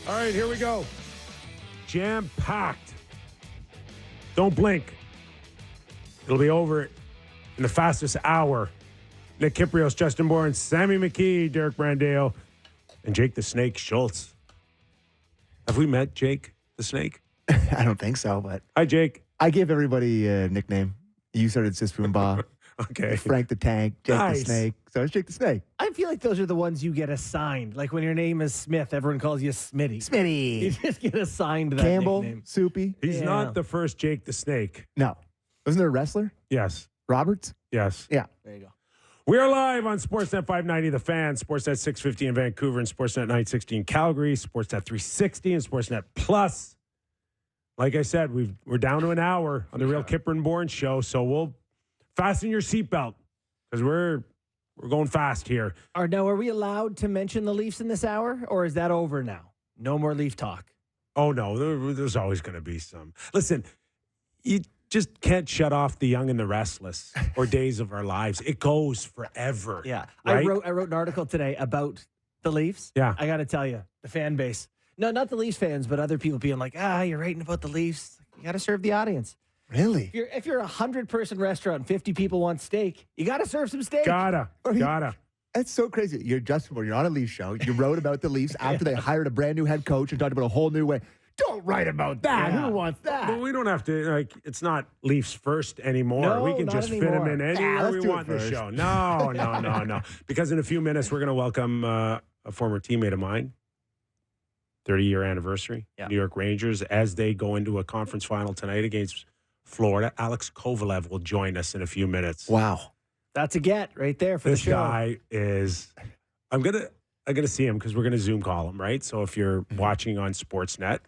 All right, here we go. Jam-packed. Don't blink. It'll be over in the fastest hour. Nick Kypreos, Justin Bourne, Sammy McKee, Derek Brandeo, and Jake the Snake Schultz. Have we met Jake the Snake? I don't think so, but Hi, Jake. I give everybody a nickname. You started Sispoonba. Okay. Frank the Tank, Jake Nice. the Snake. So it's Jake the Snake. I feel like those are the ones you get assigned. Like when your name is Smith, everyone calls you Smitty. You Smitty. just get assigned that Campbell, nickname. Soupy. He's Yeah. not the first Jake the Snake. No. Wasn't there a wrestler? Yes. Roberts? Yes. Yeah. There you go. We are live on Sportsnet 590 The Fan, Sportsnet 650 in Vancouver, and Sportsnet 960 in Calgary, Sportsnet 360 and Sportsnet Plus. Like I said, we're down to an hour on the Real Kyper and Bourne show, so we'll fasten your seatbelt because we're going fast here. Are we allowed to mention the Leafs in this hour, or is that over now? No more Leaf talk. Oh, no, there's always going to be some. Listen, you just can't shut off the young and the restless or Days of Our Lives. It goes forever. Yeah. Right? I wrote an article today about the Leafs. Yeah. I got to tell you, the fan base. No, not the Leafs fans, but other people being like, you're writing about the Leafs. You got to serve the audience. Really? If you're a 100-person restaurant and 50 people want steak, you got to serve some steak. Gotta. That's so crazy. You're Justin Moore. You're on a Leafs show. You wrote about the Leafs after they hired a brand new head coach and talked about a whole new way. Don't write about that. Yeah. Who wants that? But we don't have to, it's not Leafs first anymore. No, we can not just fit anymore. them in anywhere let's we do it want in the first. show. No. Because in a few minutes, we're going to welcome a former teammate of mine, 30-year anniversary, New York Rangers, as they go into a conference final tonight against Florida. Alex Kovalev will join us in a few minutes. Wow. That's a get right there for This the show. guy is, I'm gonna see him because we're gonna Zoom call him, right? So if you're watching on Sportsnet,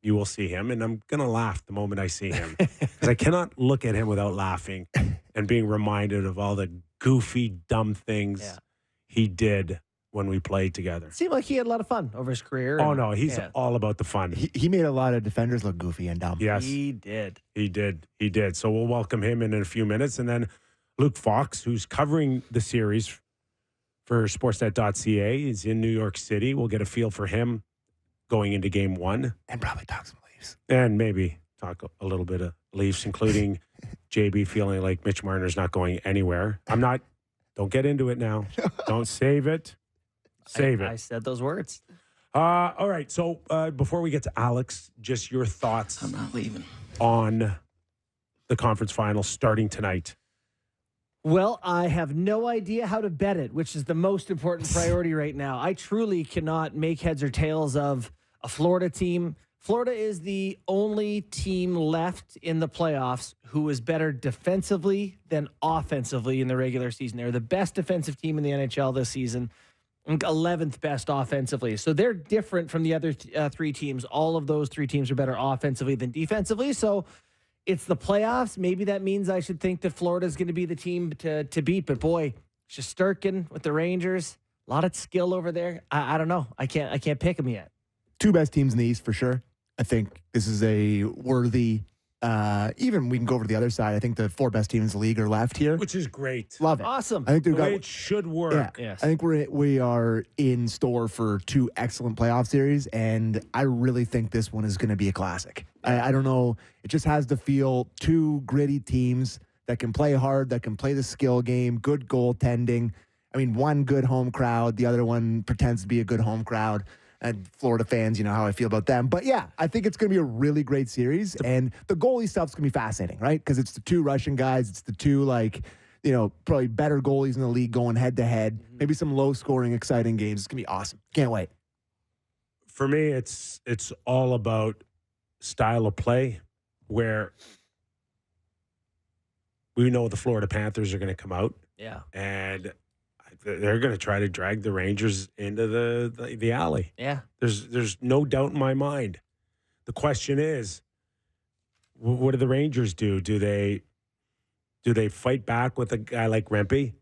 you will see him, and I'm gonna laugh the moment I see him because I cannot look at him without laughing and being reminded of all the goofy, dumb things he did when we played together. Seemed like he had a lot of fun over his career. Oh no, he's all about the fun. He made a lot of defenders look goofy and dumb. Yes, He did. He did. So we'll welcome him in a few minutes, and then Luke Fox, who's covering the series for Sportsnet.ca, is in New York City. We'll get a feel for him going into Game 1. And probably talk some Leafs. And maybe talk a little bit of Leafs, including JB feeling like Mitch Marner's not going anywhere. Don't get into it now. Don't save it. Save it. I said those words. All right. So before we get to Alex, just your thoughts I'm not leaving. on the conference final starting tonight. Well, I have no idea how to bet it, which is the most important priority right now. I truly cannot make heads or tails of a Florida team. Florida is the only team left in the playoffs who is better defensively than offensively in the regular season. They're the best defensive team in the NHL this season, 11th best offensively. So they're different from the other three teams. All of those three teams are better offensively than defensively. So it's the playoffs. Maybe that means I should think that Florida is going to be the team to beat. But boy, Shesterkin with the Rangers, a lot of skill over there. I don't know. I can't pick them yet. Two best teams in the East for sure. I think this is a worthy, even we can go over to the other side. I think the four best teams in the league are left here. Which is great. Love it. Awesome. I think The they've way got, it should work. yeah, Yes. I think we are in store for two excellent playoff series, and I really think this one is going to be a classic. I don't know. It just has to feel two gritty teams that can play hard, that can play the skill game, good goaltending. I mean, one good home crowd, the other one pretends to be a good home crowd. And Florida fans, you know how I feel about them. But yeah, I think it's going to be a really great series. And the goalie stuff's going to be fascinating, right? Because it's the two Russian guys. It's the two, probably better goalies in the league going head to head. Maybe some low scoring, exciting games. It's going to be awesome. Can't wait. For me, it's all about style of play, where we know the Florida Panthers are going to come out. Yeah. And they're going to try to drag the Rangers into the alley. Yeah. There's no doubt in my mind. The question is, what do the Rangers do? Do they fight back with a guy like Rempe?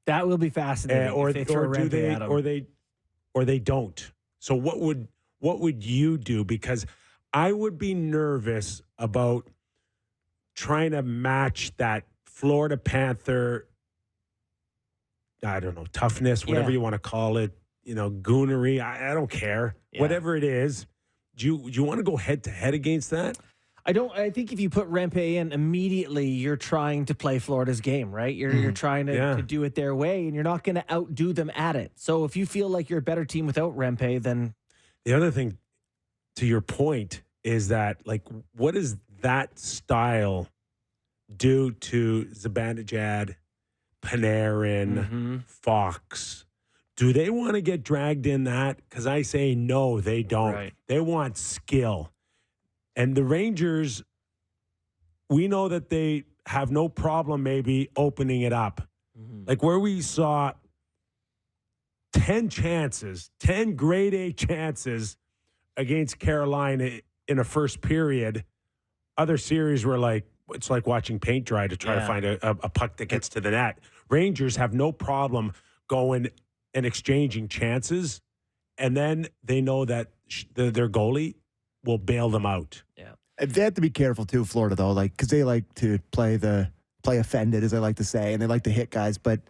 That will be fascinating. or if they throw do Rempe they at 'em. or they don't? So what would you do? Because I would be nervous about trying to match that Florida Panther, I don't know, toughness, whatever you want to call it, goonery. I don't care. Yeah. Whatever it is. Do you want to go head to head against that? I don't. I think if you put Rempe in immediately, you're trying to play Florida's game, right? You're trying to do it their way, and you're not going to outdo them at it. So if you feel like you're a better team without Rempe, then the other thing, to your point, is that what does that style do to Zibanejad, Panarin, Fox? Do they want to get dragged in that? Because I say no, they don't. Right. They want skill. And the Rangers, we know that they have no problem maybe opening it up. Like where we saw 10 chances, 10 grade A chances against Carolina in a first period. Other series were it's like watching paint dry to try to find a puck that gets to the net. Rangers have no problem going and exchanging chances, and then they know that their goalie will bail them out. Yeah, they have to be careful too, Florida, though, because they like to play offended, as I like to say, and they like to hit guys. But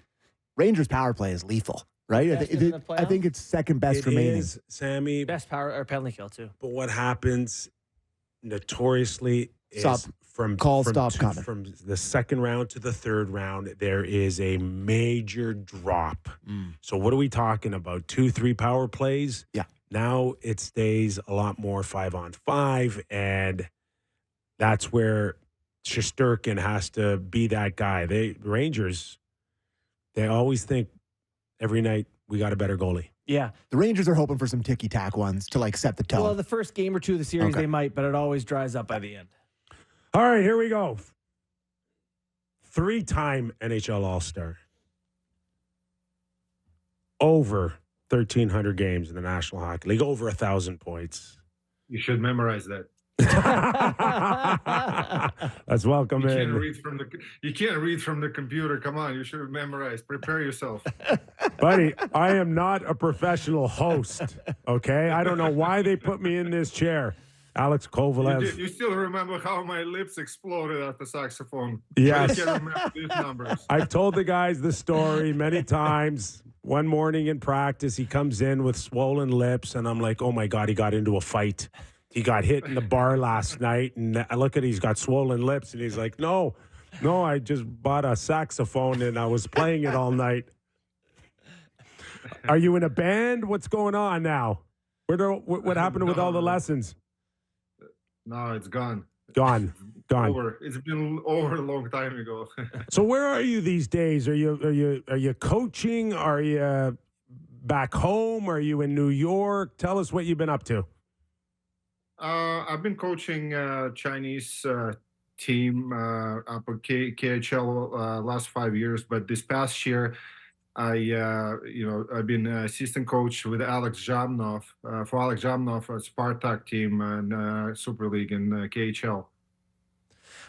Rangers' power play is lethal, right? I think it's second best remaining. It is, Sammy. Best power or penalty kill too. But what happens notoriously is from the second round to the third round, there is a major drop. So what are we talking about? 2-3 power plays? Yeah. Now it stays a lot more 5-on-5, and that's where Shesterkin has to be that guy. The Rangers, they always think every night we got a better goalie. Yeah. The Rangers are hoping for some ticky-tack ones to set the tone. Well, the first game or two of the series they might, but it always dries up by the end. All right, here we go. 3-time NHL All-Star. Over 1,300 games in the National Hockey League. Over 1,000 points. You should memorize that. Let's welcome you in. You can't read from the computer. Come on, you should memorize. Prepare yourself. Buddy, I am not a professional host, okay? I don't know why they put me in this chair. Alex Kovalev. You still remember how my lips exploded at the saxophone. Yes. I can't remember these numbers. I've told the guys the story many times. One morning in practice, he comes in with swollen lips, and I'm like, oh, my God, he got into a fight. He got hit in the bar last night, and I look at it, he's got swollen lips, and he's like, no, I just bought a saxophone, and I was playing it all night. Are you in a band? What's going on now? What happened with all the lessons? No, it's gone. Gone. Over. It's been over a long time ago. So where are you these days? Are you coaching? Are you back home? Are you in New York? Tell us what you've been up to. I've been coaching Chinese team up at KHL last 5 years, but this past year I've been assistant coach with Alex Zhamnov for Alex Zhamnov at Spartak team and Super League in KHL.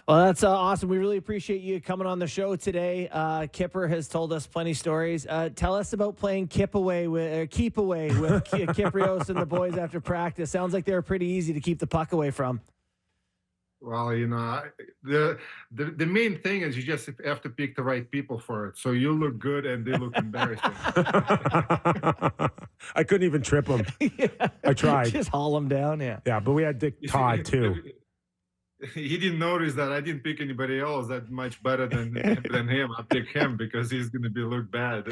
Well, that's awesome. We really appreciate you coming on the show today. Kyper has told us plenty of stories. Tell us about playing keep away with Kypreos and the boys after practice. Sounds like they were pretty easy to keep the puck away from. Well, the main thing is you just have to pick the right people for it. So you look good and they look embarrassing. I couldn't even trip them. Yeah. I tried. Just haul them down, yeah. Yeah, but we had Dick Todd, too. He didn't notice that I didn't pick anybody else that much better than him. I picked him because he's going to look bad.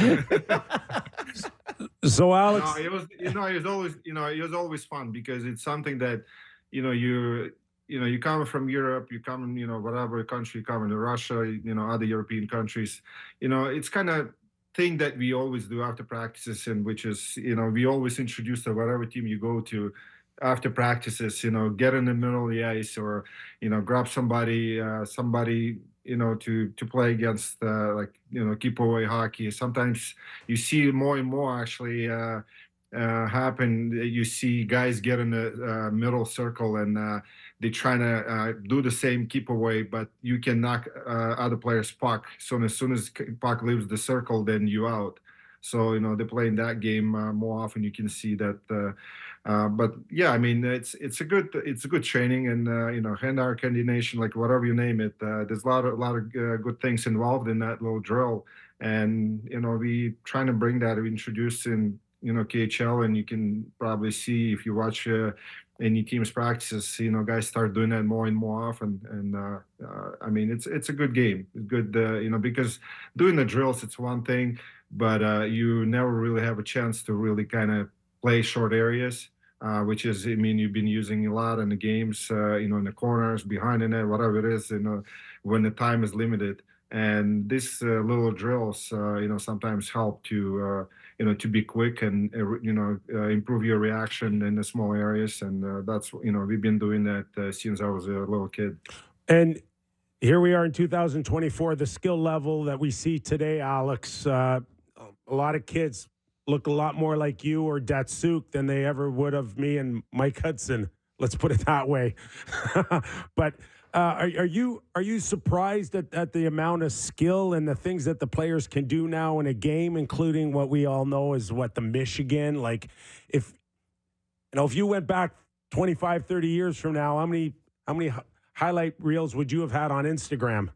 So Alex, no, it was always fun because it's something that you come from Europe, you come whatever country you come into, Russia, other European countries, it's kind of thing that we always do after practices, and which is we always introduce to whatever team you go to. After practices, get in the middle of the ice or, grab somebody, to play against, keep away hockey. Sometimes you see more and more actually happen. You see guys get in the middle circle and they trying to do the same keep away, but you can knock other players' puck. So as soon as puck leaves the circle, then you out. So, they're playing that game more often. You can see that. But yeah, I mean, it's a good training, and hand-eye coordination, like whatever you name it. There's a lot of good things involved in that little drill, and we trying to bring that, introduce in KHL, and you can probably see if you watch any team's practices, guys start doing that more and more often. And I mean, it's a good game. It's good, because doing the drills, it's one thing, but you never really have a chance to really kind of play short areas, which is, I mean, you've been using a lot in the games, in the corners, behind the net, whatever it is, when the time is limited. And these little drills, sometimes help to be quick and improve your reaction in the small areas. And that's we've been doing that since I was a little kid. And here we are in 2024. The skill level that we see today, Alex, a lot of kids look a lot more like you or Datsuk than they ever would of me and Mike Hudson. Let's put it that way. But are you surprised at the amount of skill and the things that the players can do now in a game, including what we all know is the Michigan? Like, if you went back 25, 30 years from now, how many highlight reels would you have had on Instagram?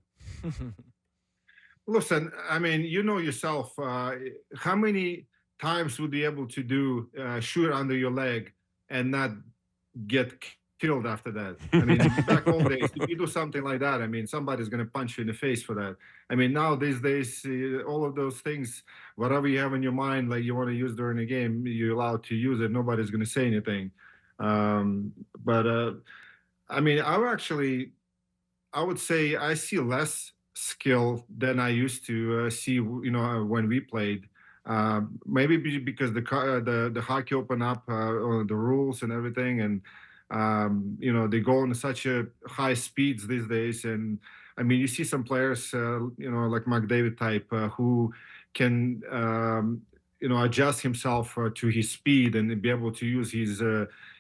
Listen, I mean, yourself, how many times would you be able to do shoot under your leg and not get killed after that? I mean, back home days, if you do something like that, I mean, somebody's going to punch you in the face for that. I mean, now these days, all of those things, whatever you have in your mind, like you want to use during the game, you're allowed to use it. Nobody's going to say anything. But I mean, I would say I see less skill than I used to see, when we played. Maybe because the hockey opened up the rules and everything, and they go on such a high speeds these days. And I mean, you see some players, like McDavid type, who can adjust himself to his speed and be able to use his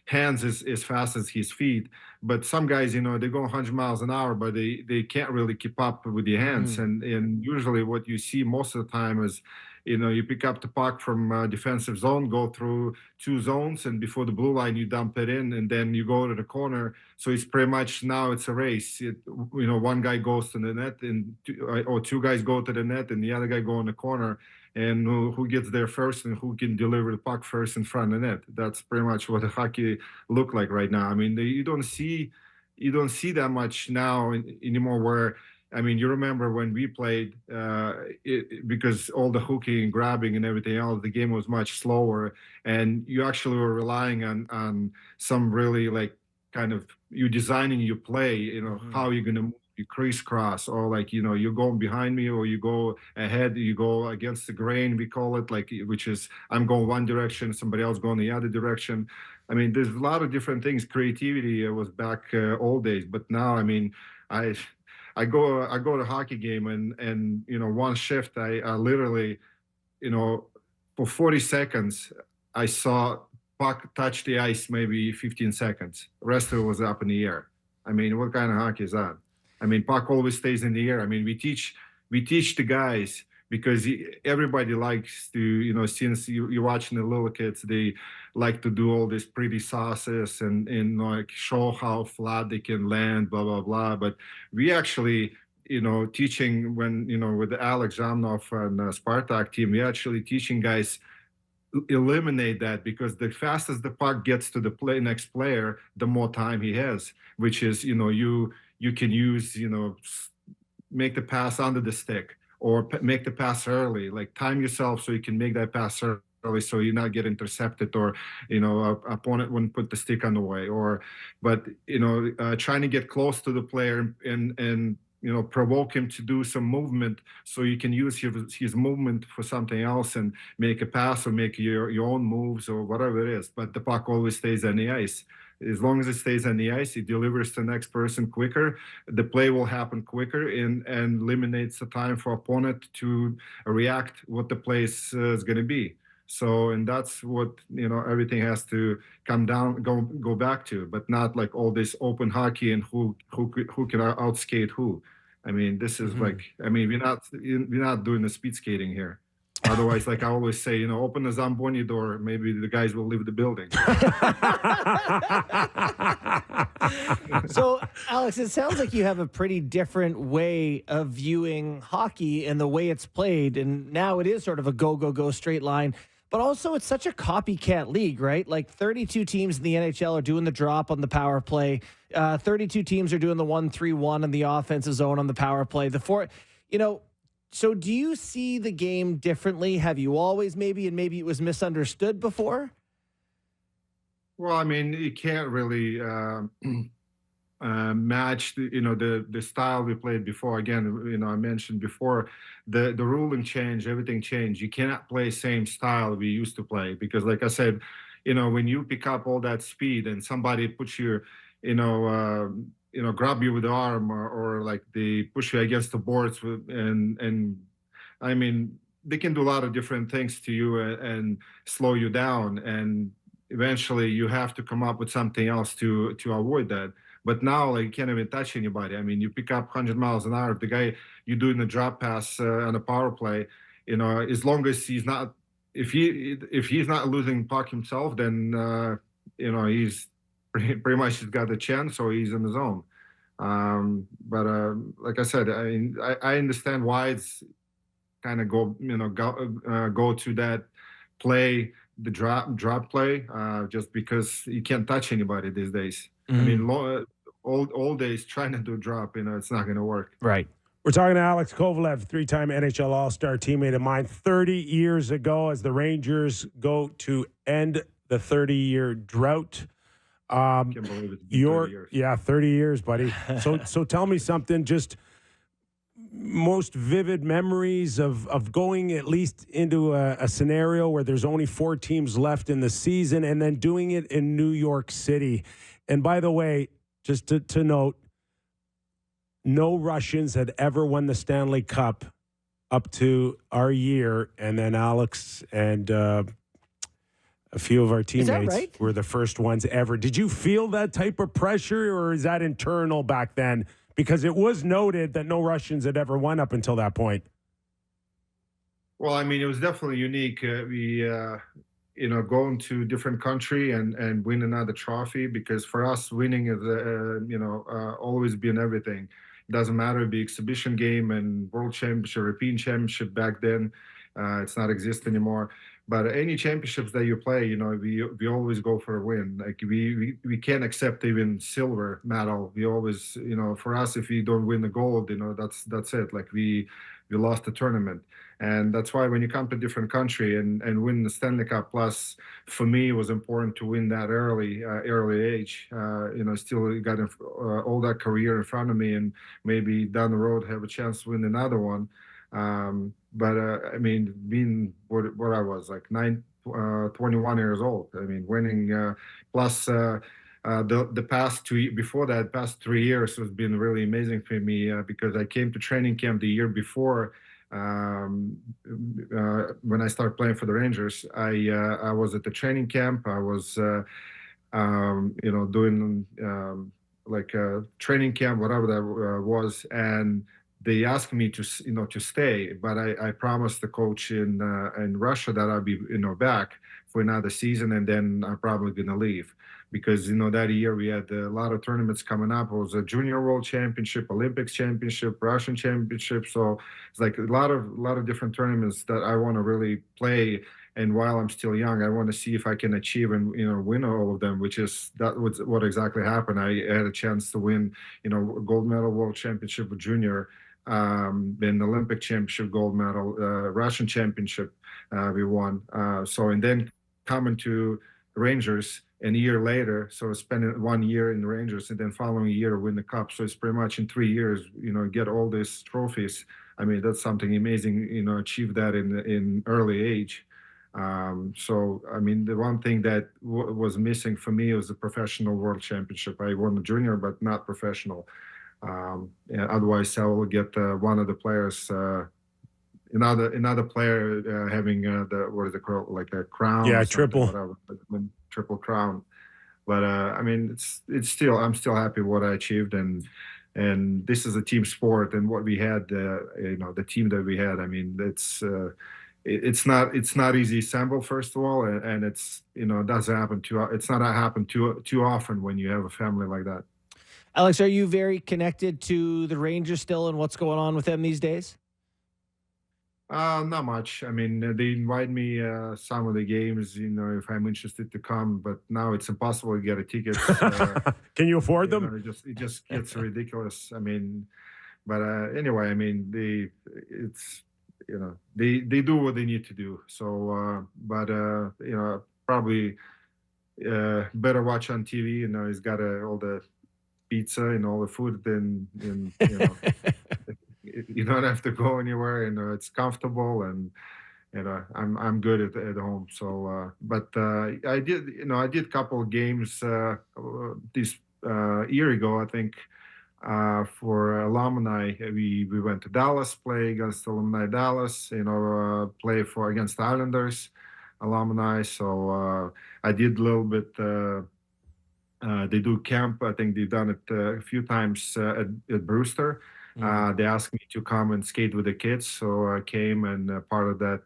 hands as fast as his feet. But some guys, they go 100 miles an hour, but they can't really keep up with their hands. And usually what you see most of the time is, you pick up the puck from defensive zone, go through two zones, and before the blue line, you dump it in, and then you go to the corner. So it's pretty much now it's a race. One guy goes to the net, or two guys go to the net, and the other guy go in the corner. And who gets there first and who can deliver the puck first in front of the net. That's pretty much what the hockey look like right now. I mean, you don't see that much now anymore. Where, I mean, you remember when we played, because all the hooking and grabbing and everything else, the game was much slower, and you actually were relying on some really like kind of you designing your play. How you're gonna move. You crisscross, or like you're going behind me, or you go ahead, you go against the grain, we call it, like, which is I'm going one direction, somebody else going the other direction. I mean, there's a lot of different things. Creativity was back old days, but now, I mean, I go to a hockey game, and one shift I literally, for 40 seconds I saw puck touch the ice maybe 15 seconds. The rest of it was up in the air. I mean, what kind of hockey is that? I mean, puck always stays in the air. I mean, we teach the guys, because everybody likes to, since you're watching the little kids, they like to do all these pretty sauces and like show how flat they can land, blah, blah, blah. But we actually, teaching when, with the Alex Zamnov and Spartak team, we actually teaching guys eliminate that, because the faster the puck gets to the next player, the more time he has, which is, you can use, make the pass under the stick, or make the pass early, like time yourself so you can make that pass early, so you not get intercepted, or, opponent wouldn't put the stick on the way, but trying to get close to the player and provoke him to do some movement, so you can use his movement for something else and make a pass or make your own moves or whatever it is. But the puck always stays on the ice. As long as it stays on the ice, it delivers to the next person quicker. The play will happen quicker and eliminates the time for opponent to react what the play is going to be. So, and that's what, everything has to go back to, but not like all this open hockey and who can outskate who. I mean, this is like, I mean, we're not doing the speed skating here. Otherwise, like I always say, open the Zamboni door, maybe the guys will leave the building. So, Alex, it sounds like you have a pretty different way of viewing hockey and the way it's played. And now it is sort of a go straight line. But also, it's such a copycat league, right? Like 32 teams in the NHL are doing the drop on the power play. 32 teams are doing the 1-3-1 in the offensive zone on the power play. So do you see the game differently? Have you always maybe it was misunderstood before? Well, I mean, you can't really match the style we played before. Again, I mentioned before the ruling changed, everything changed. You cannot play same style we used to play because, like I said, when you pick up all that speed and somebody puts you, grab you with the arm or like they push you against the boards and I mean they can do a lot of different things to you and slow you down, and eventually you have to come up with something else to avoid that. But now, like, you can't even touch anybody. I mean, you pick up 100 miles an hour. If the guy you're doing a drop pass on a power play, as long as he's not, if he's not losing puck himself, then he's pretty much he's got a chance, or he's in the zone. But like I said, I mean, I understand why it's kind of go to that play, the drop play, just because you can't touch anybody these days. I mean, old days trying to do drop, it's not going to work. Right. We're talking to Alex Kovalev, three-time NHL All-Star teammate of mine. 30 years ago, as the Rangers go to end the 30-year drought. Can't believe it's been 30 years. Yeah, 30 years, buddy. So tell me something, just most vivid memories of going at least into a scenario where there's only 4 teams left in the season and then doing it in New York City. And by the way, just to note, no Russians had ever won the Stanley Cup up to our year, and then Alex and a few of our teammates were the first ones ever. Did you feel that type of pressure, or is that internal back then? Because it was noted that no Russians had ever won up until that point. Well, I mean, it was definitely unique. Going to a different country and win another trophy, because for us, winning is, always been everything. It doesn't matter, the exhibition game and world championship, European championship back then, it's not exist anymore. But any championships that you play, we always go for a win. Like we can't accept even silver medal. We always, for us, if we don't win the gold, that's it. Like we lost the tournament. And that's why when you come to a different country and win the Stanley Cup, plus for me, it was important to win that early age. Still got all that career in front of me, and maybe down the road have a chance to win another one. But I mean, being what I was like 21 years old. I mean, winning plus the past past 3 years has been really amazing for me because I came to training camp the year before. When I started playing for the Rangers, I was at the training camp. I was doing like a training camp, whatever that was, and they asked me to stay, but I promised the coach in Russia that I'll be back for another season, and then I'm probably gonna leave because that year we had a lot of tournaments coming up. It was a Junior World Championship, Olympics Championship, Russian Championship, so it's like a lot of different tournaments that I want to really play. And while I'm still young, I want to see if I can achieve and win all of them, which is what exactly happened. I had a chance to win gold medal World Championship with junior. Then Olympic Championship gold medal, Russian Championship we won. And then coming to Rangers, and a year later, so spending 1 year in the Rangers, and then following year win the cup. So it's pretty much in 3 years, get all these trophies. I mean, that's something amazing, achieve that in early age. So, I mean, the one thing that was missing for me was the professional world championship. I won the junior, but not professional. Otherwise, I will get one of the players, another player having what is it called, like a crown? Yeah, triple. Triple crown. But I mean, it's still, I'm still happy with what I achieved, and this is a team sport, and what we had, the team that we had. I mean, it's not easy to assemble, first of all, and it's doesn't happen it's not happen too often when you have a family like that. Alex, are you very connected to the Rangers still, and what's going on with them these days? Not much. I mean, they invite me some of the games, if I'm interested to come, but now it's impossible to get a tickets. Can you afford them? It just gets ridiculous. I mean, but anyway, I mean, they do what they need to do. So, probably better watch on TV. He's got all the pizza and all the food, then you don't have to go anywhere. It's comfortable, and I'm good at home. So, but I did a couple of games this year ago, I think. For alumni, we went to Dallas, play against alumni Dallas. Play for against the Islanders alumni. So I did a little bit. They do camp. I think they've done it a few times at Brewster. They asked me to come and skate with the kids, so I came and part of that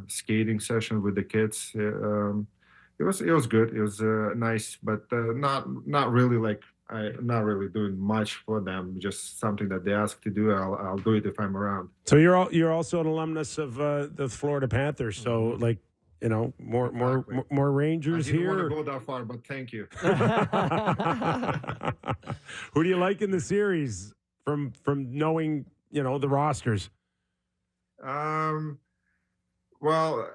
skating session with the kids. It was good. It was nice, but not really like not really doing much for them. Just something that they ask to do. I'll do it if I'm around. So you're also an alumnus of the Florida Panthers. So like more Rangers I didn't here. want to go that far, but thank you. Who do you like in the series from knowing the rosters? Well,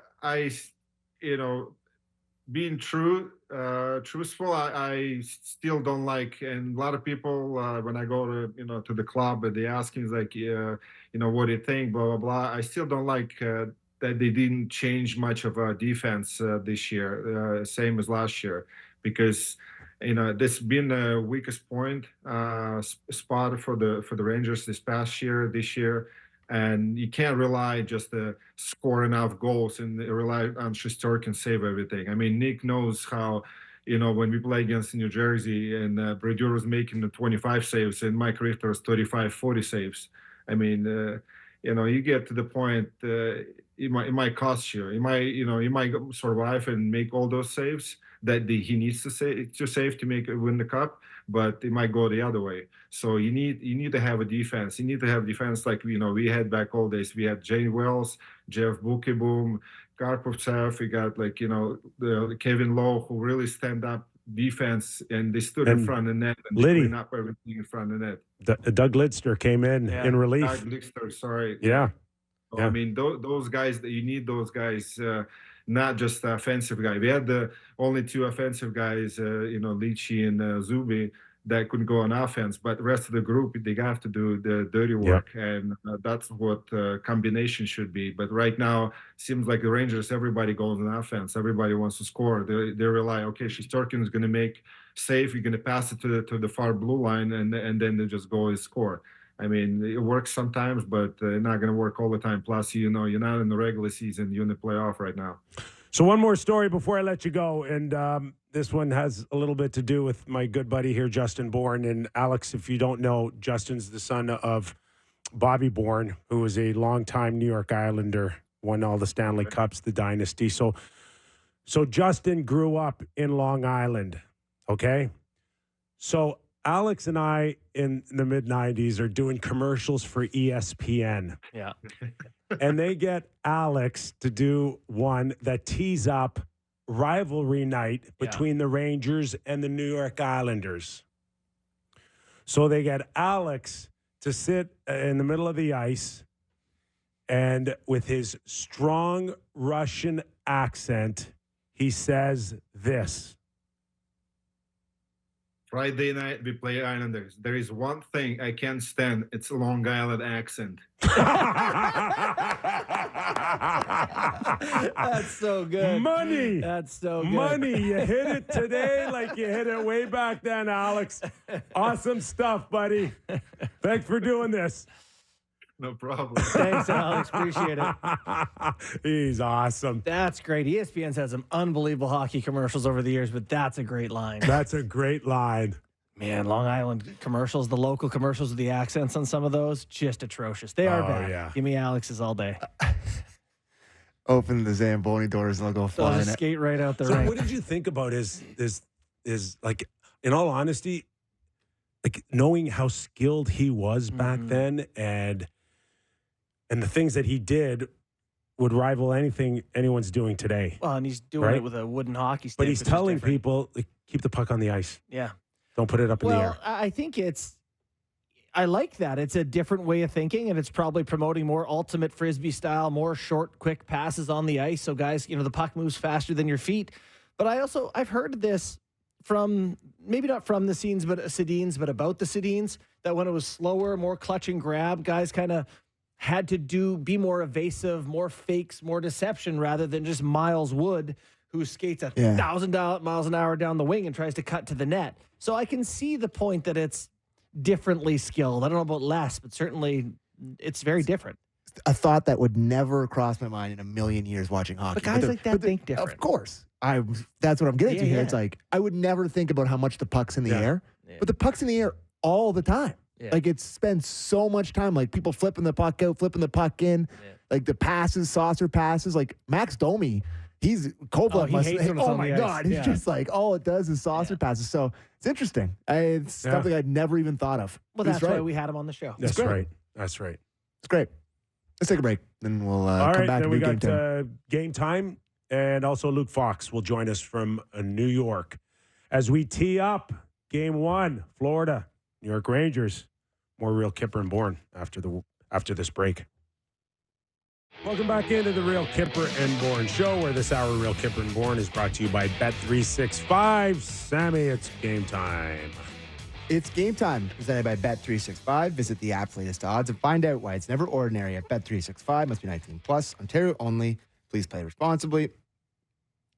being truthful, I still don't like, and a lot of people when I go to the club, they ask me like, what do you think, blah blah blah. I still don't like that they didn't change much of our defense this year, same as last year, because this been the weakest point spot for the Rangers this year. And you can't rely just to score enough goals and rely on Shesterkin save everything. I mean, Nick knows how, when we play against New Jersey and Brodeur was making the 25 saves and Mike Richter was 35, 40 saves. I mean, you get to the point, it might cost you. You might survive and make all those saves that he needs to save to win the cup, but it might go the other way. So you need to have a defense. You need to have defense like we had back all days. We had Jay Wells, Jeff Bookeboom, Kypreos. We got the Kevin Lowe, who really stand up defense, and they stood in front of the net and they clean up everything in front of the net. Doug Lidster came in relief. Doug Lidster, sorry. Yeah. So, I mean, those guys, you need those guys, not just offensive guy. We had the only two offensive guys, Lichi and Zubi, that couldn't go on offense. But the rest of the group, they have to do the dirty work, and that's what combination should be. But right now, seems like the Rangers, everybody goes on offense. Everybody wants to score. They rely, okay, Shesterkin is going to make save. You're going to pass it to the far blue line, and then they just go and score. I mean, it works sometimes, but not going to work all the time. Plus, you're not in the regular season. You're in the playoff right now. So one more story before I let you go, and this one has a little bit to do with my good buddy here, Justin Bourne. And Alex, if you don't know, Justin's the son of Bobby Bourne, who was a longtime New York Islander, won all the Stanley Cups, the dynasty. So Justin grew up in Long Island, okay? So Alex and I in the mid-'90s are doing commercials for ESPN. Yeah. And they get Alex to do one that tees up rivalry night between the Rangers and the New York Islanders. So they get Alex to sit in the middle of the ice, and with his strong Russian accent, he says this. Friday night, we play Islanders. There is one thing I can't stand. It's a Long Island accent. That's so good. Money. That's so good. Money. You hit it today like you hit it way back then, Alex. Awesome stuff, buddy. Thanks for doing this. No problem. Thanks, Alex. Appreciate it. He's awesome. That's great. ESPN's had some unbelievable hockey commercials over the years, but that's a great line. That's a great line. Man, Long Island commercials, the local commercials with the accents on some of those, just atrocious. They are bad. Yeah. Give me Alex's all day. Open the Zamboni doors and they'll go flying. Skate right out the So rink. what did you think about his like, in all honesty, like knowing how skilled he was back then and the things that he did would rival anything anyone's doing today. Well, and he's doing right? it with a wooden hockey stick. But he's which is telling different. people, like, keep the puck on the ice. Yeah. Don't put it up in the air. Well, I think I like that. It's a different way of thinking, and it's probably promoting more ultimate Frisbee style, more short, quick passes on the ice. So guys, the puck moves faster than your feet. But I've heard this from, maybe not from the Sedins, but about the Sedins, that when it was slower, more clutch and grab, guys kind of had to be more evasive, more fakes, more deception, rather than just Miles Wood, who skates 1,000 miles an hour down the wing and tries to cut to the net. So I can see the point that it's differently skilled. I don't know about less, but certainly it's very different. A thought that would never cross my mind in a million years watching hockey. But guys like that think different. Of course. That's what I'm getting to here. Yeah. It's like, I would never think about how much the puck's in the air, Yeah. but the puck's in the air all the time. Yeah. Like, it spends so much time, like people flipping the puck out, flipping the puck in, like the passes, saucer passes, like Max Domi. Kovalev must hates when it's oh on my the ice. God. He's just like, all it does is saucer passes. So it's interesting. It's something I'd never even thought of. Well, that's why we had him on the show. That's great. right. That's right. It's great. Let's take a break. Then we'll All come right, back then and we do game got time. game time. And also Luke Fox will join us from New York as we tee up game 1, Florida, New York Rangers. More Real Kyper and Bourne after this break. Welcome back into the Real Kyper and Bourne show, where this hour Real Kyper and Bourne is brought to you by Bet365. Sammy, it's game time. It's game time, presented by Bet365. Visit the app's latest odds and find out why it's never ordinary at Bet365. Must be 18 plus. Ontario only. Please play responsibly.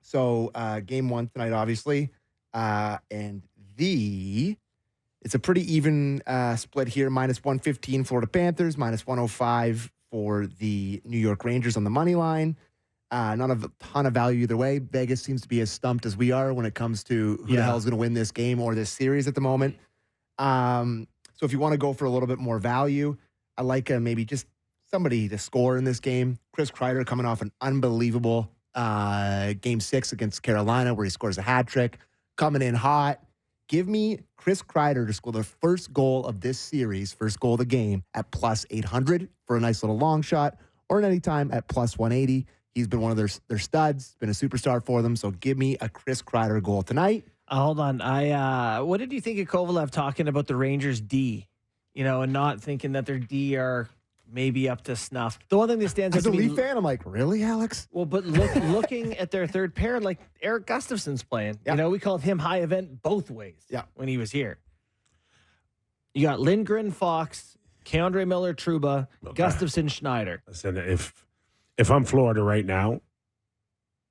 So, game 1 tonight, obviously. And it's a pretty even split here. Minus 115 Florida Panthers, minus 105 for the New York Rangers on the money line. Not a ton of value either way. Vegas seems to be as stumped as we are when it comes to who the hell is going to win this game or this series at the moment. So if you want to go for a little bit more value, I like maybe just somebody to score in this game. Chris Kreider coming off an unbelievable game 6 against Carolina where he scores a hat trick, coming in hot. Give me Chris Kreider to score the first goal of this series, first goal of the game, at plus 800 for a nice little long shot, or at any time at plus 180. He's been one of their studs, been a superstar for them. So give me a Chris Kreider goal tonight. Hold on. What did you think of Kovalev talking about the Rangers D? And not thinking that their D are maybe up to snuff. The one thing that stands out As a to me, Leaf fan, I'm like, really, Alex? well, but looking at their third pair, like Eric Gustafson's playing. Yeah. We called him high event both ways. Yeah. When he was here, you got Lindgren, Fox, Keandre Miller, Trouba, Gustafson, Schneider. Listen, if I'm Florida right now,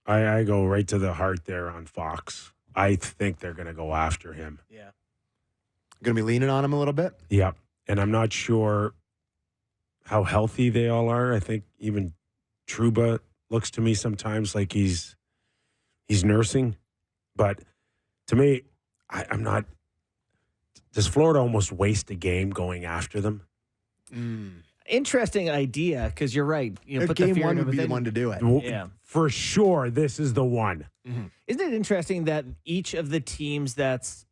I go right to the heart there on Fox. I think they're going to go after him. Yeah. Going to be leaning on him a little bit? Yep. And I'm not sure how healthy they all are. I think even Trouba looks to me sometimes like he's nursing. But to me, I'm not. Does Florida almost waste a game going after them? Interesting idea, because you're right. Put game the fear 1 into would be it, the one to do it. Yeah. For sure, this is the one. Isn't it interesting that each of the teams that's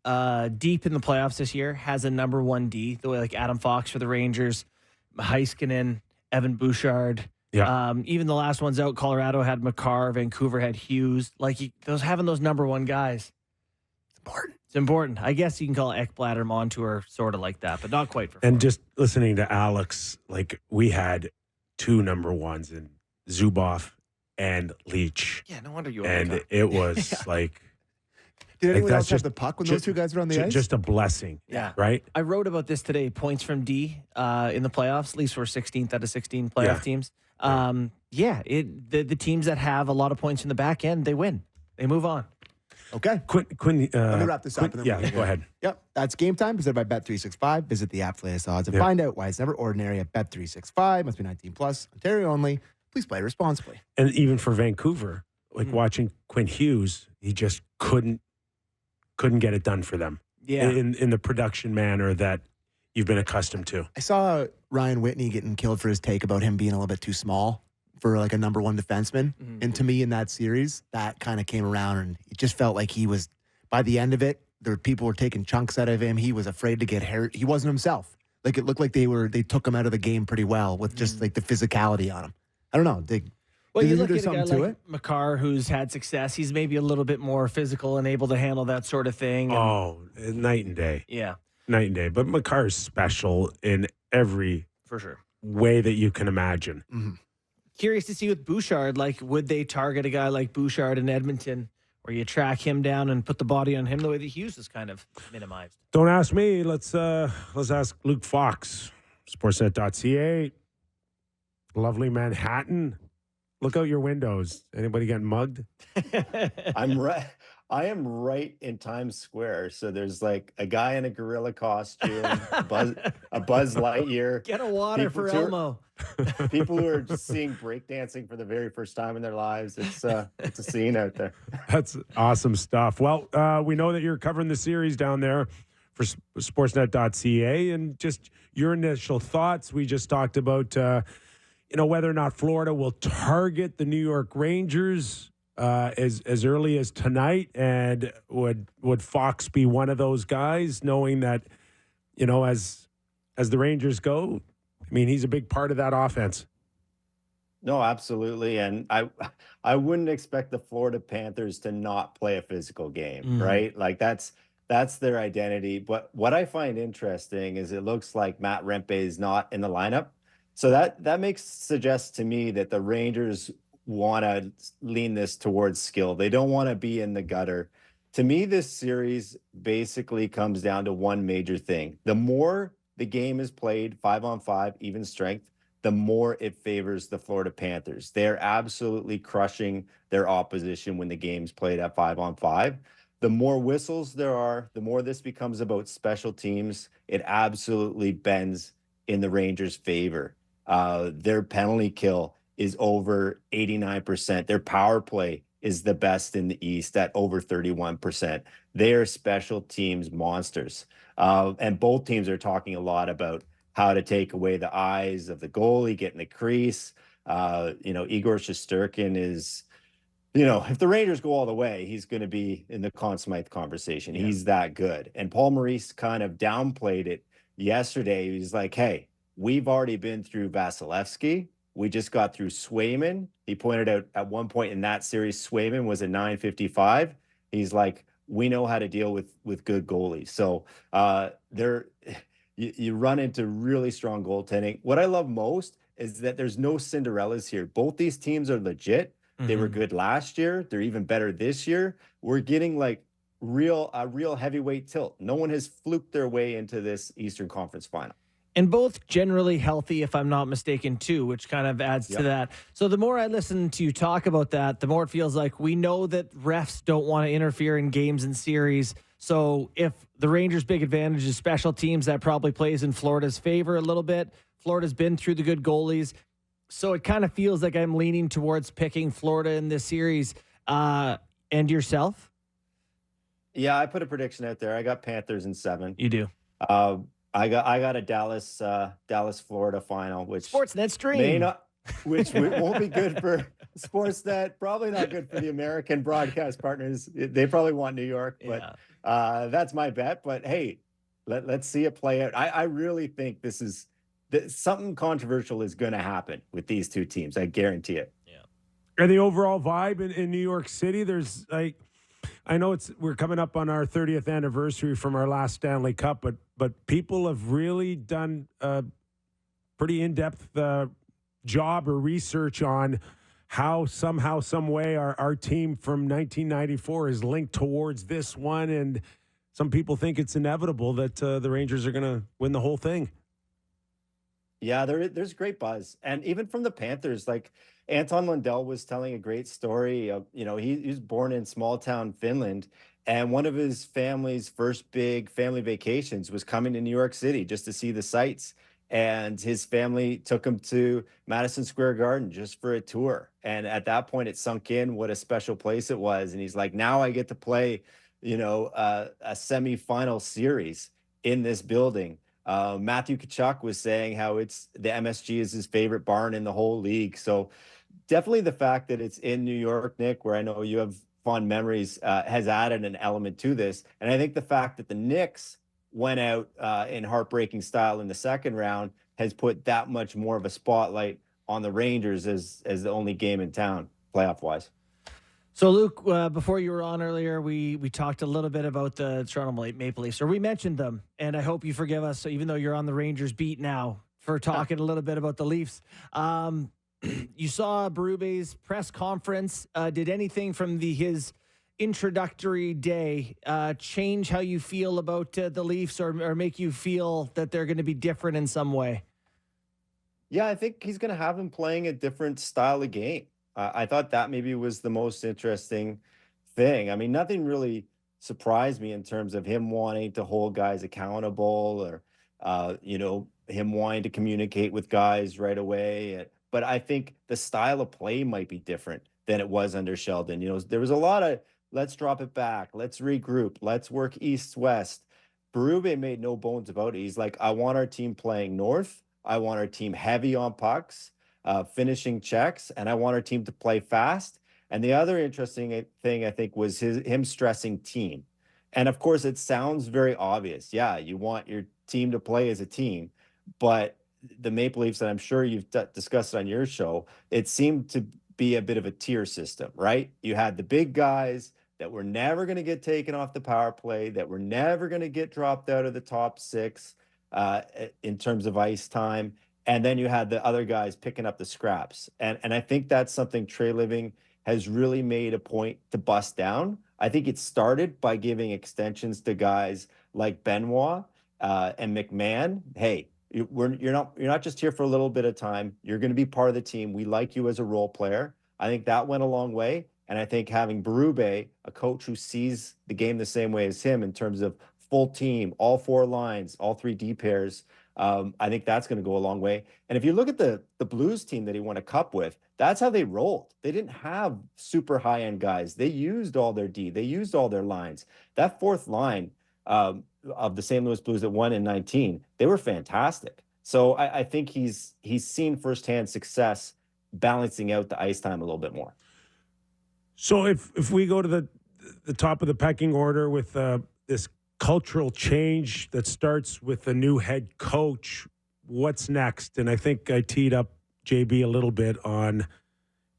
deep in the playoffs this year has a number 1 D, the way like Adam Fox for the Rangers, Heiskanen, Evan Bouchard. Yeah. Even the last ones out, Colorado had Makar, Vancouver had Hughes. Like having those number 1 guys. It's important. I guess you can call Ekblad or Montour sort of like that, but not quite for And just listening to Alex, like we had 2 number 1s in Zubov and Leach. Yeah, no wonder you And it was like Did anyone that's else have just- the puck when those two guys were on the ice? just a blessing. Yeah. Right? I wrote about this today. Points from D in the playoffs. At least we're 16th out of 16 playoff teams. The teams that have a lot of points in the back end, they win. They move on. Okay. Quinn, Let me wrap this up. And then go ahead. Yep. That's game time presented by Bet365. Visit the app for latest odds and find out why it's never ordinary at Bet365. Must be 19 plus. Ontario only. Please play responsibly. And even for Vancouver, like watching Quinn Hughes, he just couldn't get it done for them. Yeah. In the production manner that you've been accustomed to. I saw Ryan Whitney getting killed for his take about him being a little bit too small for like a number 1 defenseman. And to me in that series, that kind of came around and it just felt like he was, by the end of it, people were taking chunks out of him. He was afraid to get hurt. He wasn't himself. Like it looked like they took him out of the game pretty well with just like the physicality on him. I don't know. Well, Do you you look think at a guy there's something like Makar, who's had success. He's maybe a little bit more physical and able to handle that sort of thing. And, Oh, night and day. yeah, Night and day. But Makar's special in every for sure. way that you can imagine. Curious to see with Bouchard, like, would they target a guy like Bouchard in Edmonton, where you track him down and put the body on him the way that Hughes is kind of minimized? Don't ask me. Let's ask Luke Fox, Sportsnet.ca. Lovely Manhattan. Look out your windows. Anybody getting mugged? I am right in Times Square. So there's like a guy in a gorilla costume, a Buzz Lightyear. Get a water for Elmo. People who are just seeing breakdancing for the very first time in their lives. It's a scene out there. That's awesome stuff. Well, we know that you're covering the series down there for Sportsnet.ca, and just your initial thoughts. We just talked about whether or not Florida will target the New York Rangers as early as tonight, and would Fox be one of those guys, knowing that as the Rangers go, I mean, he's a big part of that offense. No, absolutely, and I wouldn't expect the Florida Panthers to not play a physical game, right? Like that's their identity. But what I find interesting is it looks like Matt Rempe is not in the lineup. So that suggests to me that the Rangers want to lean this towards skill. They don't want to be in the gutter. To me, this series basically comes down to one major thing. The more the game is played 5-on-5, even strength, the more it favors the Florida Panthers. They're absolutely crushing their opposition when the game's played at 5-on-5. The more whistles there are, the more this becomes about special teams. It absolutely bends in the Rangers' favor. Their penalty kill is over 89%. Their power play is the best in the East at over 31%. They are special teams monsters. And both teams are talking a lot about how to take away the eyes of the goalie, get in the crease. Igor Shesterkin is, if the Rangers go all the way, he's going to be in the Conn Smythe conversation. Yeah. He's that good. And Paul Maurice kind of downplayed it yesterday. He's like, hey, we've already been through Vasilevsky. We just got through Swayman. He pointed out at one point in that series, Swayman was a 955. He's like, we know how to deal with good goalies. So you run into really strong goaltending. What I love most is that there's no Cinderellas here. Both these teams are legit. They were good last year. They're even better this year. We're getting like a real heavyweight tilt. No one has fluked their way into this Eastern Conference final. And both generally healthy, if I'm not mistaken, too, which kind of adds to that. So the more I listen to you talk about that, the more it feels like we know that refs don't want to interfere in games and series. So if the Rangers' big advantage is special teams, that probably plays in Florida's favor a little bit. Florida's been through the good goalies. So it kind of feels like I'm leaning towards picking Florida in this series. And yourself? Yeah, I put a prediction out there. I got Panthers in 7. You do. I got a Dallas Florida final, which Sportsnet stream which won't be good for Sportsnet. Probably not good for the American broadcast partners. They probably want New York, but that's my bet. But hey, let's see it play out. I really think something controversial is going to happen with these two teams. I guarantee it. Yeah. And the overall vibe in New York City, there's like, I know we're coming up on our 30th anniversary from our last Stanley Cup, but people have really done a pretty in-depth job or research on how somehow, some way our team from 1994 is linked towards this one, and some people think it's inevitable that the Rangers are going to win the whole thing. Yeah, there's great buzz, and even from the Panthers, like Anton Lundell was telling a great story. He was born in small town Finland, and one of his family's first big family vacations was coming to New York City just to see the sights. And his family took him to Madison Square Garden just for a tour. And at that point, it sunk in what a special place it was. And he's like, now I get to play, a semifinal series in this building. Matthew Tkachuk was saying how the MSG is his favorite barn in the whole league. So definitely the fact that it's in New York, Nick, where I know you have fond memories, has added an element to this. And I think the fact that the Knicks went out in heartbreaking style in the second round has put that much more of a spotlight on the Rangers as the only game in town playoff wise. So, Luke, before you were on earlier, we talked a little bit about the Toronto Maple Leafs, or we mentioned them, and I hope you forgive us, so even though you're on the Rangers beat now, for talking a little bit about the Leafs. You saw Berube's press conference. Did anything from his introductory day change how you feel about the Leafs, or make you feel that they're going to be different in some way? Yeah, I think he's going to have him playing a different style of game. I thought that maybe was the most interesting thing. I mean, nothing really surprised me in terms of him wanting to hold guys accountable, or him wanting to communicate with guys right away. But I think the style of play might be different than it was under Sheldon. There was a lot of let's drop it back, let's regroup, let's work east-west. Berube made no bones about it. He's like, I want our team playing north. I want our team heavy on pucks, finishing checks, and I want our team to play fast. And the other interesting thing, I think, was him stressing team. And of course, it sounds very obvious. Yeah, you want your team to play as a team, but the Maple Leafs, and I'm sure you've discussed it on your show, it seemed to be a bit of a tier system, right? You had the big guys that were never going to get taken off the power play, that were never going to get dropped out of the top six in terms of ice time. And then you had the other guys picking up the scraps. And I think that's something Trey Living has really made a point to bust down. I think it started by giving extensions to guys like Benoit and McMahon. Hey, you're not just here for a little bit of time. You're going to be part of the team. We like you as a role player. I think that went a long way. And I think having Berube, a coach who sees the game the same way as him in terms of full team, all four lines, all three D pairs, I think that's going to go a long way. And if you look at the Blues team that he won a cup with, that's how they rolled. They didn't have super high-end guys. They used all their D. They used all their lines. That fourth line of the St. Louis Blues that won in 19, they were fantastic. So I think he's seen firsthand success balancing out the ice time a little bit more. So if we go to the top of the pecking order with this cultural change that starts with a new head coach, what's next? And I think I teed up JB a little bit on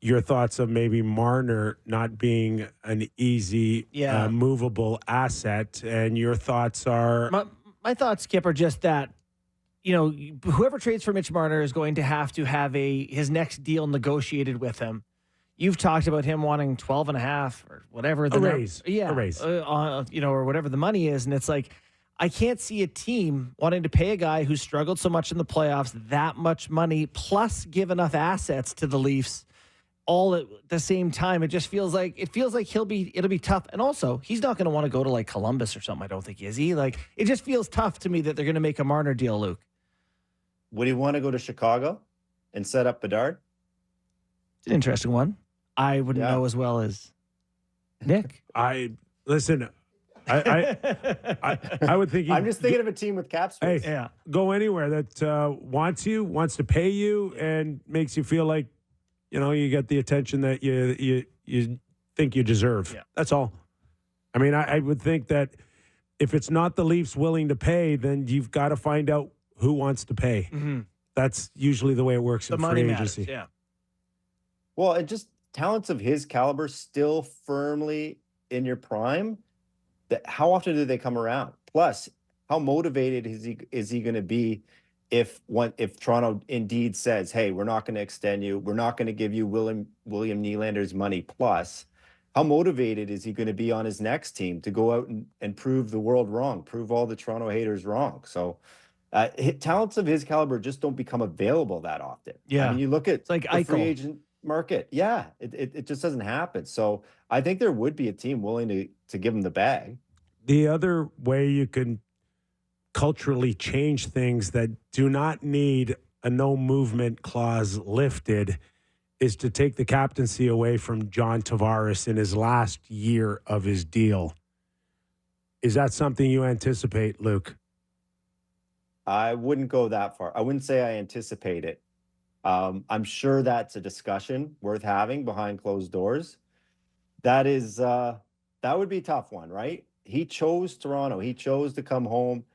your thoughts of maybe Marner not being an easy, movable asset. And your thoughts are... My thoughts, Kip, are just that, whoever trades for Mitch Marner is going to have his next deal negotiated with him. You've talked about him wanting 12 and a half or whatever. A raise. Or whatever the money is. And it's like, I can't see a team wanting to pay a guy who struggled so much in the playoffs that much money, plus give enough assets to the Leafs all at the same time. It just feels like it'll be tough. And also, he's not going to want to go to like Columbus or something. I don't think, is he? Like, it just feels tough to me that they're going to make a Marner deal, Luke. Would he want to go to Chicago and set up Bedard? It's an interesting one. I wouldn't know as well as Nick. I would think. I'm just thinking of a team with cap space. Hey, go anywhere that wants to pay you, and makes you feel like you get the attention that you think you deserve. Yeah. That's all. I mean, I would think that if it's not the Leafs willing to pay, then you've got to find out who wants to pay. Mm-hmm. That's usually the way it works in free agency. Matters, yeah. Well, it just talents of his caliber still firmly in your prime. How often do they come around? Plus, how motivated is he going to be if Toronto indeed says, "Hey, we're not going to extend you. We're not going to give you William Nylander's money." Plus, how motivated is he going to be on his next team to go out and prove the world wrong, prove all the Toronto haters wrong? So, talents of his caliber just don't become available that often. Yeah, I mean, you look at it's like the free agent market. Yeah, it just doesn't happen. So I think there would be a team willing to give him the bag. The other way you can culturally change things that do not need a no movement clause lifted is to take the captaincy away from John Tavares in his last year of his deal. Is that something you anticipate, Luke? I wouldn't go that far. I wouldn't say I anticipate it. I'm sure that's a discussion worth having behind closed doors. That would be a tough one, right? He chose Toronto. He chose to come home.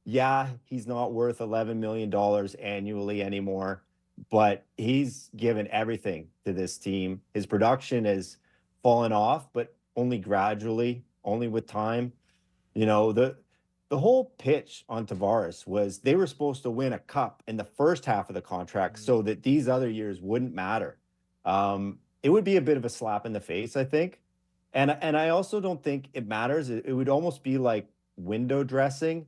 Yeah, he's not worth $11 million annually anymore. but he's given everything to this team. His production has fallen off, but only gradually, only with time. You know, the whole pitch on Tavares was they were supposed to win a cup in the first half of the contract so that these other years wouldn't matter. It would be a bit of a slap in the face, I think. And I also don't think it matters. It would almost be like window dressing.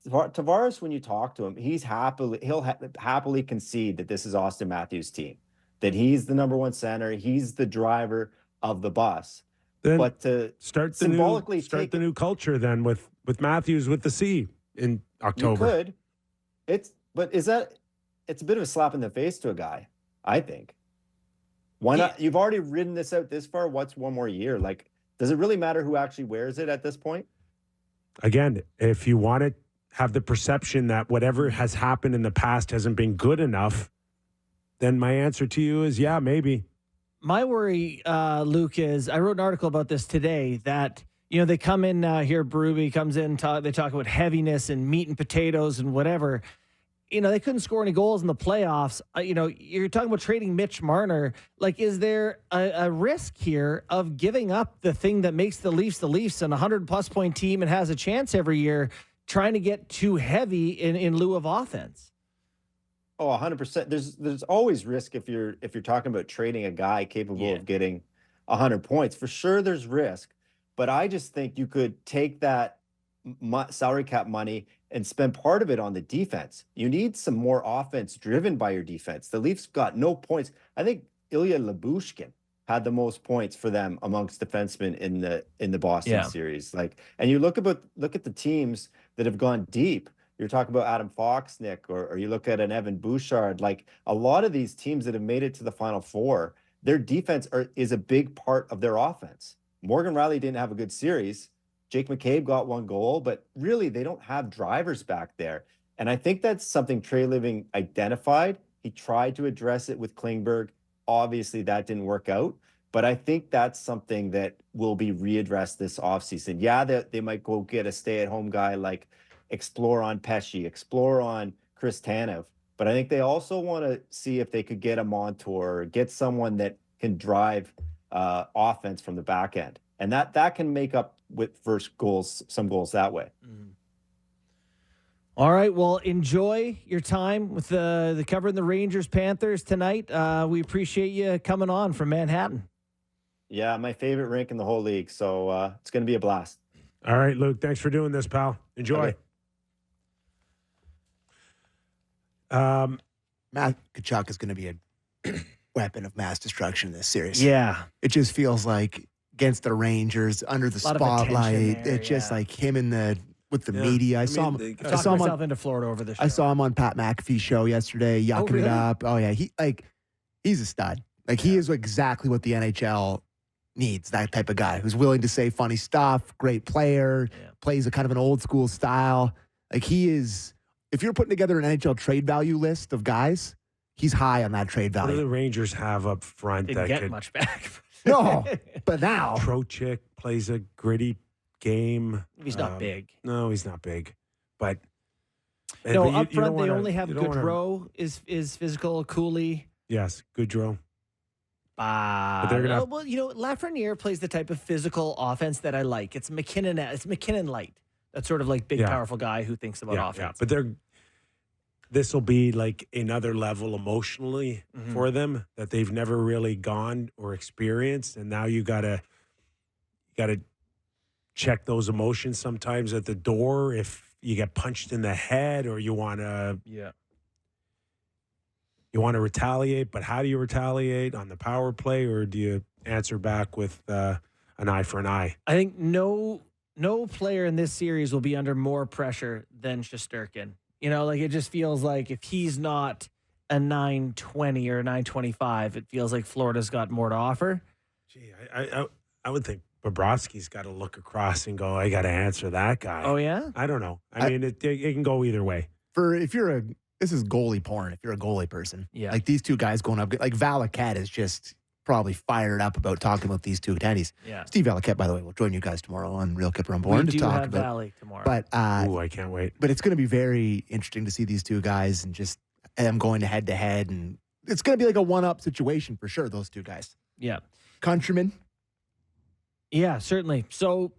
Tavares, when you talk to him, he'll happily concede that this is Austin Matthews' team, that he's the number one center, he's the driver of the bus. Then but to start the symbolically start the new culture then with Matthews with the C in October. You could. It's a bit of a slap in the face to a guy, I think. Why not? You've already ridden this out this far. What's one more year? Like, does it really matter who actually wears it at this point? Again, if you want to have the perception that whatever has happened in the past hasn't been good enough, then my answer to you is yeah, maybe. My worry, Luke, is I wrote an article about this today that, you know, they come in here, Berube comes in, they talk about heaviness and meat and potatoes and whatever. You know, they couldn't score any goals in the playoffs. You know, you're talking about trading Mitch Marner. Like, is there a risk here of giving up the thing that makes the Leafs and a 100-plus point team and has a chance every year, trying to get too heavy in lieu of offense? Oh, 100%. There's always risk if you're talking about trading a guy capable of getting 100 points. For sure, there's risk. But I just think you could take that salary cap money and spend part of it on the defense. You need some more offense driven by your defense. The Leafs got no points. I think Ilya Lyubushkin had the most points for them amongst defensemen in the Boston series. Like, and you look at the teams that have gone deep. You're talking about Adam Foxnick, or you look at an Evan Bouchard. Like, a lot of these teams that have made it to the Final Four, their defense is a big part of their offense. Morgan Rielly didn't have a good series. Jake McCabe got one goal, but really they don't have drivers back there. And I think that's something Trey Living identified. He tried to address it with Klingberg. Obviously, that didn't work out. But I think that's something that will be readdressed this offseason. Yeah, they might go get a stay-at-home guy like explore on Pesce, explore on Chris Tanev. But I think they also want to see if they could get a Montour or get someone that can drive offense from the back end. And that can make up with first goals, some goals that way. Mm-hmm. All right. Well, enjoy your time with the covering the Rangers Panthers tonight. We appreciate you coming on from Manhattan. Yeah, my favorite rink in the whole league. So it's going to be a blast. All right, Luke. Thanks for doing this, pal. Enjoy. Okay. Matt Tkachuk is going to be a weapon of mass destruction in this series. Yeah. It just feels like against the Rangers, under the spotlight. There, it's just like him with the media. I saw him. I saw myself into Florida over this show. I saw him on Pat McAfee's show yesterday, yucking it up. Oh yeah, he's a stud. Like he is exactly what the NHL needs. That type of guy who's willing to say funny stuff. Great player. Plays a kind of an old school style. Like he is. If you're putting together an NHL trade value list of guys, he's high on that trade value. What do the Rangers have up front Didn't get much back? No, but now Trocheck plays a gritty game. He's not big. No, he's not big. But up front they only have Gaudreau is physical. Cooley. Yes, Gaudreau. But they're gonna well, Lafreniere plays the type of physical offense that I like. It's McKinnon. It's McKinnon light. That sort of like big, powerful guy who thinks about offense. Yeah. But this will be like another level emotionally for them that they've never really gone or experienced, and now you gotta check those emotions sometimes at the door if you get punched in the head or you wanna retaliate. But how do you retaliate on the power play, or do you answer back with an eye for an eye? I think no player in this series will be under more pressure than Shesterkin. You know, like it just feels like if he's not a 920 or a 925, it feels like Florida's got more to offer. Gee, I would think Bobrovsky's got to look across and go, I got to answer that guy. Oh, yeah? I don't know. I mean, it can go either way. This is goalie porn if you're a goalie person. Yeah. Like these two guys going up, like Valaket is just probably fired up about talking about these two attendees. Yeah. Steve Valaket, by the way, will join you guys tomorrow on Real Kyper on Bourne to talk about Valley tomorrow. But I can't wait. But it's going to be very interesting to see these two guys and just them going head to head and it's going to be like a one-up situation for sure, those two guys. Yeah. Countrymen. Yeah, certainly. So,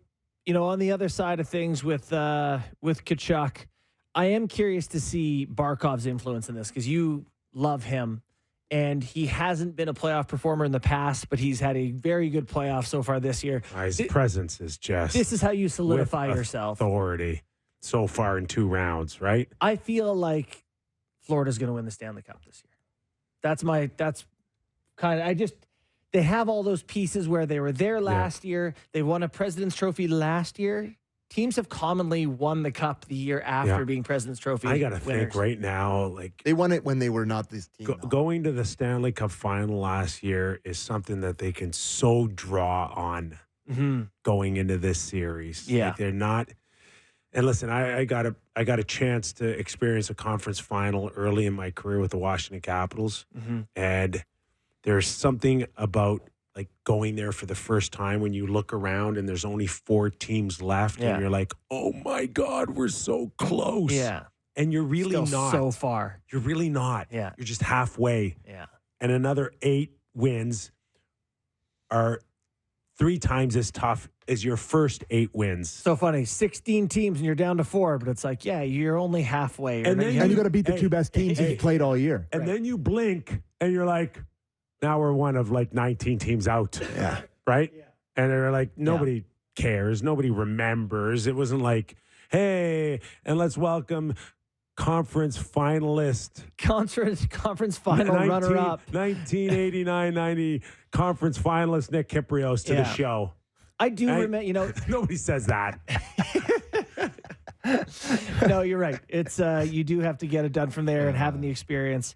on the other side of things with Tkachuk, I am curious to see Barkov's influence in this because you love him. And he hasn't been a playoff performer in the past, but he's had a very good playoff so far this year. His presence is just... This is how you solidify yourself. Authority so far in 2 rounds, right? I feel like Florida's going to win the Stanley Cup this year. They have all those pieces where they were there last year. They won a President's Trophy last year. Teams have commonly won the cup the year after being President's Trophy. I got to think right now, they won it when they were not this team. Going to the Stanley Cup final last year is something that they can so draw on going into this series. Yeah, they're not. And listen, I got a chance to experience a conference final early in my career with the Washington Capitals, and there's something about like going there for the first time when you look around and there's only 4 teams left and you're like, oh my God, we're so close. Yeah. And you're really still not. So far. You're really not. Yeah. You're just halfway. Yeah. And another 8 wins are 3 times as tough as your first 8 wins. So funny. 16 teams and you're down to 4, but it's like, you're only halfway. And you got to beat the 2 best teams that you played all year. And then you blink and you're like, now we're one of like 19 teams out. Yeah. Right? Yeah. And they're like, nobody cares. Nobody remembers. It wasn't like, hey, and let's welcome conference finalist. Conference final runner-up. 1989-90 conference finalist Nick Kypreos to the show. I do remember, Nobody says that. No, you're right. It's you do have to get it done from there, and having the experience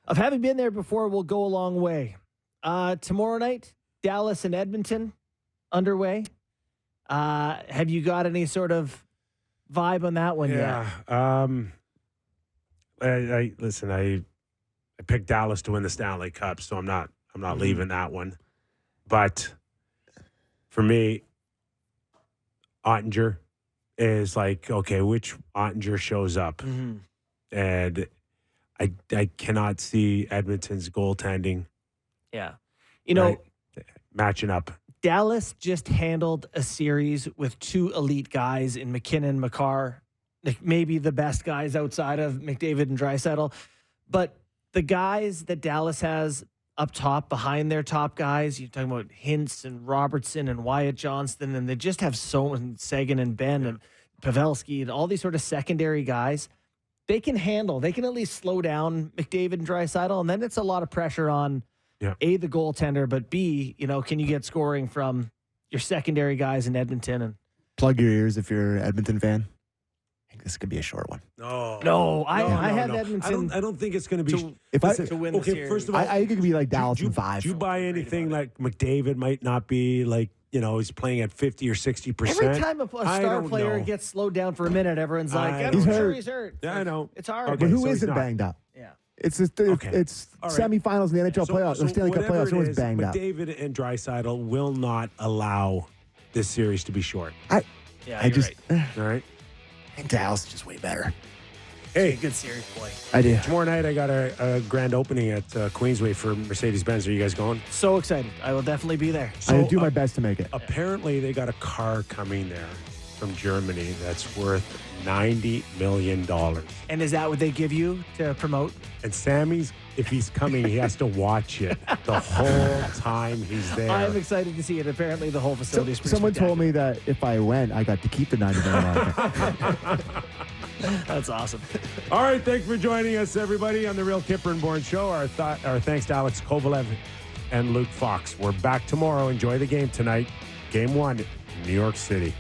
of having been there before will go a long way. Tomorrow night, Dallas and Edmonton underway. Have you got any sort of vibe on that one yet? I picked Dallas to win the Stanley Cup, so I'm not leaving that one. But for me, Ottinger is like, okay, which Ottinger shows up? And I cannot see Edmonton's goaltending. Yeah. Matching up. Dallas just handled a series with 2 elite guys in McKinnon, Makar, maybe the best guys outside of McDavid and Draisaitl. But the guys that Dallas has up top behind their top guys, you're talking about Hintz and Robertson and Wyatt Johnston, and they just have Sagan and Ben and Pavelski and all these sort of secondary guys. They can at least slow down McDavid and Draisaitl, and then it's a lot of pressure on A, the goaltender, but B, can you get scoring from your secondary guys in Edmonton? And plug your ears if you're an Edmonton fan. I think this could be a short one. No, I have Edmonton. I don't think it's going to be to win the series. First of all, I think it could be like Dallas in 5. Do you buy anything like McDavid might not be like, he's playing at 50 or 60%? Every time a star player gets slowed down for a minute, everyone's like, he's he's hurt. Yeah, I know. It's hard. Okay, but who isn't banged up? Yeah. It's semifinals in the NHL playoffs or Stanley Cup playoffs. No one's banged up. McDavid and Draisaitl will not allow this series to be short. All right. I think Dallas is just way better. Hey, good series, boy. I do. Tomorrow night I got a grand opening at Queensway for Mercedes-Benz. Are you guys going? So excited. I will definitely be there. So, I do my best to make it. Apparently they got a car coming there from Germany that's worth $90 million. And is that what they give you to promote? And Sammy's, if he's coming, he has to watch it the whole time he's there. I'm excited to see it. Apparently the whole facility is someone told me that if I went, I got to keep the $90 million. That's awesome. All right, thanks for joining us, everybody, on the Real Kyper and Bourne Show. Our thanks to Alex Kovalev and Luke Fox. We're back tomorrow. Enjoy the game tonight. Game 1, New York City.